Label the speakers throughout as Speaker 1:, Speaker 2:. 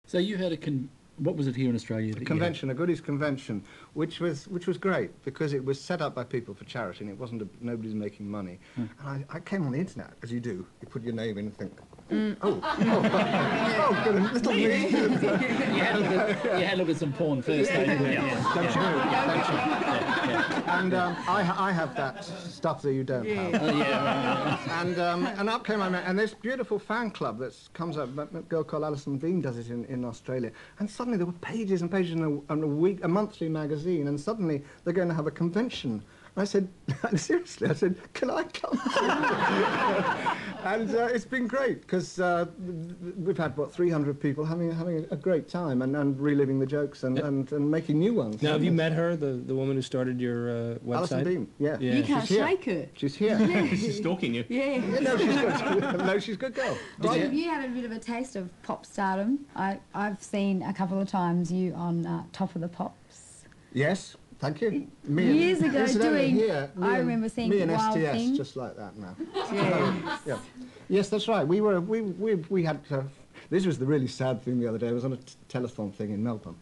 Speaker 1: So you had what was it here in Australia?
Speaker 2: A convention, a goodies convention, which was great because it was set up by people for charity and it wasn't nobody's making money. And I came on the internet, as you do. You put your name in and think, oh, good, little me.
Speaker 1: You had to look at some porn first, though, didn't you?
Speaker 2: Don't you? And I have that stuff that you don't have.
Speaker 1: Oh, yeah, right.
Speaker 2: And up came and this beautiful fan club that comes up. A girl called Alison Dean does it in Australia. And suddenly there were pages and pages in a monthly magazine. And suddenly they're going to have a convention. I said, seriously, I said, can I come? And it's been great because we've had, what, 300 people having a great time and reliving the jokes and making new ones.
Speaker 3: Now, have you met her, the woman who started your website?
Speaker 2: Alison Beam, yeah.
Speaker 4: You can't shake her.
Speaker 2: She's here.
Speaker 4: Yeah.
Speaker 3: She's stalking you.
Speaker 4: Yeah.
Speaker 2: No, she's good. No, she's a good girl.
Speaker 4: Well, you had a bit of a taste of pop stardom. I've seen a couple of times you on Top of the Pops.
Speaker 2: Yes. Thank you.
Speaker 4: Years ago doing,
Speaker 2: here,
Speaker 4: I remember seeing
Speaker 2: me and
Speaker 4: Wild
Speaker 2: STS,
Speaker 4: Thing.
Speaker 2: just like that now.
Speaker 4: Yeah.
Speaker 2: Yeah. Yes, that's right. We had, this was the really sad thing the other day. I was on a telethon thing in Melbourne.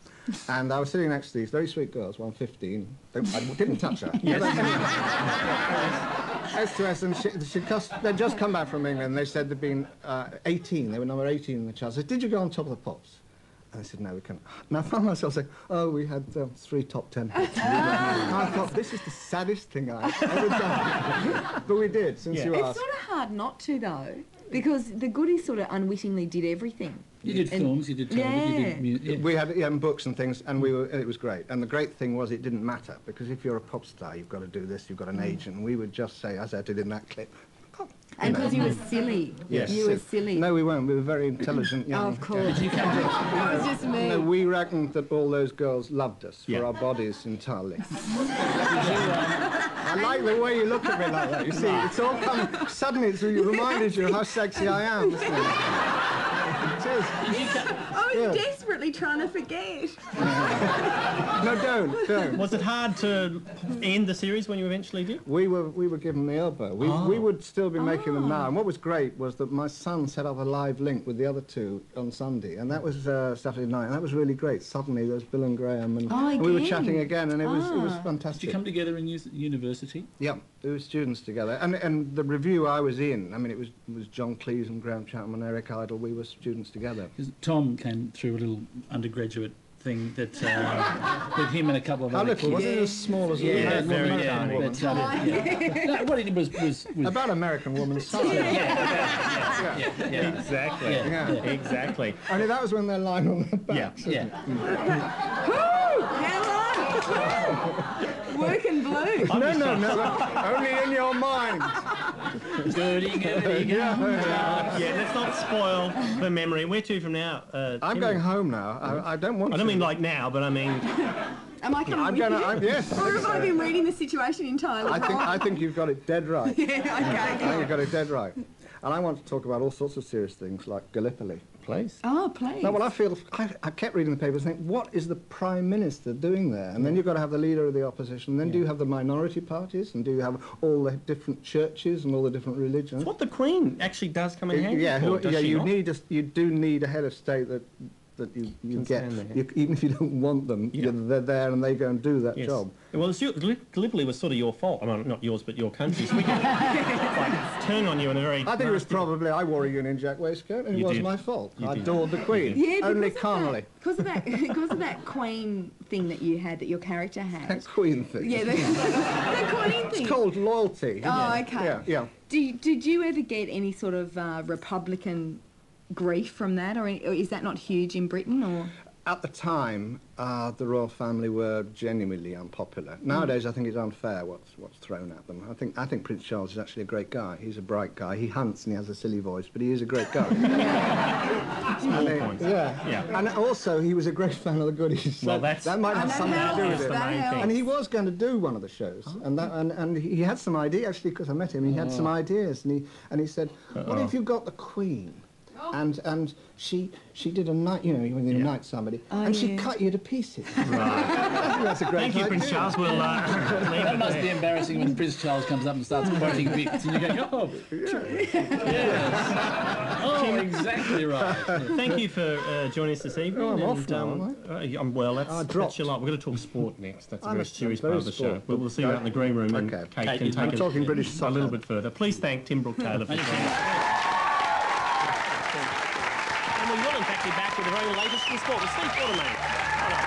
Speaker 2: And I was sitting next to these very sweet girls, one 15. I didn't touch her. STS, and they'd just come back from England. They said they'd been 18. They were number 18 in the chart. I said, did you go on Top of the Pops? And I said, no, we can't. And I found myself saying, oh, we had 3 top 10 hits. I thought, this is the saddest thing I've ever done. But we did, since you asked.
Speaker 5: It's sort of hard not to, though, because the goodies sort of unwittingly did everything.
Speaker 1: You did films, you did television, you did music.
Speaker 2: We had books and things, and it was great. And the great thing was it didn't matter, because if you're a pop star, you've got to do this, you've got an agent. And we would just say, as I did in that clip,
Speaker 4: And because you were silly.
Speaker 2: Yes.
Speaker 4: You were silly.
Speaker 2: No, we weren't. We were very intelligent young.
Speaker 4: Oh, of course.
Speaker 1: You come to
Speaker 4: It was just me.
Speaker 2: No, we reckoned that all those girls loved us for our bodies entirely. I like the way you look at me like that. You see, it's all come... Suddenly it's reminded you of how sexy I am. Isn't it? It is.
Speaker 5: I was desperately trying to forget.
Speaker 2: No, don't.
Speaker 3: Was it hard to end the series when you eventually did?
Speaker 2: We were given the elbow. We would still be making them now. And what was great was that my son set up a live link with the other two on Sunday, and that was Saturday night, and that was really great. Suddenly there was Bill and Graham, and we were chatting again, and it was fantastic.
Speaker 1: Did you come together in university?
Speaker 2: Yeah, we were students together, and the review I was in, I mean, it was John Cleese and Graham Chapman, Eric Idle. We were students together.
Speaker 1: Tom came through a little undergraduate thing that with him and a couple of other kids.
Speaker 2: Was it as small as
Speaker 1: a very No, what he did was
Speaker 2: about American Woman's size.
Speaker 3: Exactly. Exactly.
Speaker 2: Only that was when they're lying on their backs.
Speaker 4: Working blue.
Speaker 2: No. Only in your mind.
Speaker 1: Goody.
Speaker 3: Let's not spoil the memory. Where to from now?
Speaker 2: I'm going home now. I don't want to.
Speaker 3: I don't mean like now, but I mean...
Speaker 5: Am I coming with you?
Speaker 2: Yes.
Speaker 5: Or have I been reading the situation entirely
Speaker 2: I think you've got it dead right.
Speaker 5: Yeah, okay.
Speaker 2: I think you've got it dead right. And I want to talk about all sorts of serious things like Gallipoli.
Speaker 3: Please.
Speaker 4: Oh, please.
Speaker 2: No, well, I kept reading the papers and think, what is the Prime Minister doing there? And then you've got to have the leader of the opposition, and then do you have the minority parties, and do you have all the different churches and all the different religions?
Speaker 3: It's what the Queen actually does come in handy for,
Speaker 2: you do need a head of state that you get, even if you don't want them, they're there and they go and do that job.
Speaker 3: Well, Gallipoli was sort of your fault. I mean, not yours, but your country's. We could like turn on you in a very...
Speaker 2: I think it was probably, I wore a Union Jack waistcoat and it was my fault. I adored the Queen, only carnally.
Speaker 5: Because of that Queen thing that you had, that your character had.
Speaker 2: That Queen thing.
Speaker 5: Yeah, the Queen thing.
Speaker 2: It's called loyalty.
Speaker 5: Oh, okay.
Speaker 2: Yeah.
Speaker 5: Did you ever get any sort of Republican grief from that, or is that not huge in Britain? Or
Speaker 2: at the time, the royal family were genuinely unpopular. Nowadays, I think it's unfair what's thrown at them. I think Prince Charles is actually a great guy. He's a bright guy. He hunts and he has a silly voice, but he is a great guy. And also, he was a great fan of the goodies.
Speaker 3: Well, that
Speaker 2: might have something to do with it.
Speaker 4: That
Speaker 2: And he was going to do one of the shows, and he had some idea actually, because I met him. He had some ideas, and he said, "What if you got the Queen and she did a night, you know, when you unite somebody, and she cut you to pieces.
Speaker 3: Right.
Speaker 2: I think that's a great
Speaker 3: Thank you,
Speaker 2: idea.
Speaker 3: Prince Charles. We'll leave
Speaker 1: That
Speaker 3: it
Speaker 1: must
Speaker 3: there.
Speaker 1: be embarrassing when Prince Charles comes up and starts quoting bits and you go, oh, yes. Oh, exactly right.
Speaker 3: Thank you for joining us this evening.
Speaker 2: Oh, I'm off
Speaker 3: and,
Speaker 2: now,
Speaker 3: I'm well. That's
Speaker 2: dropped.
Speaker 3: your lot. We're going to talk sport next. That's a
Speaker 2: I'm
Speaker 3: very
Speaker 2: a-
Speaker 3: serious
Speaker 2: very
Speaker 3: part of the show.
Speaker 2: sport.
Speaker 3: But we'll see you out in the green room, and
Speaker 2: Okay.
Speaker 3: Kate can
Speaker 2: I'm
Speaker 3: take
Speaker 2: talking
Speaker 3: it
Speaker 2: British
Speaker 3: a
Speaker 2: soccer.
Speaker 3: little bit further. Please thank Tim Brooke-Taylor for joining us. And we will, in fact, be back with the very latest in sport with Steve Waterman.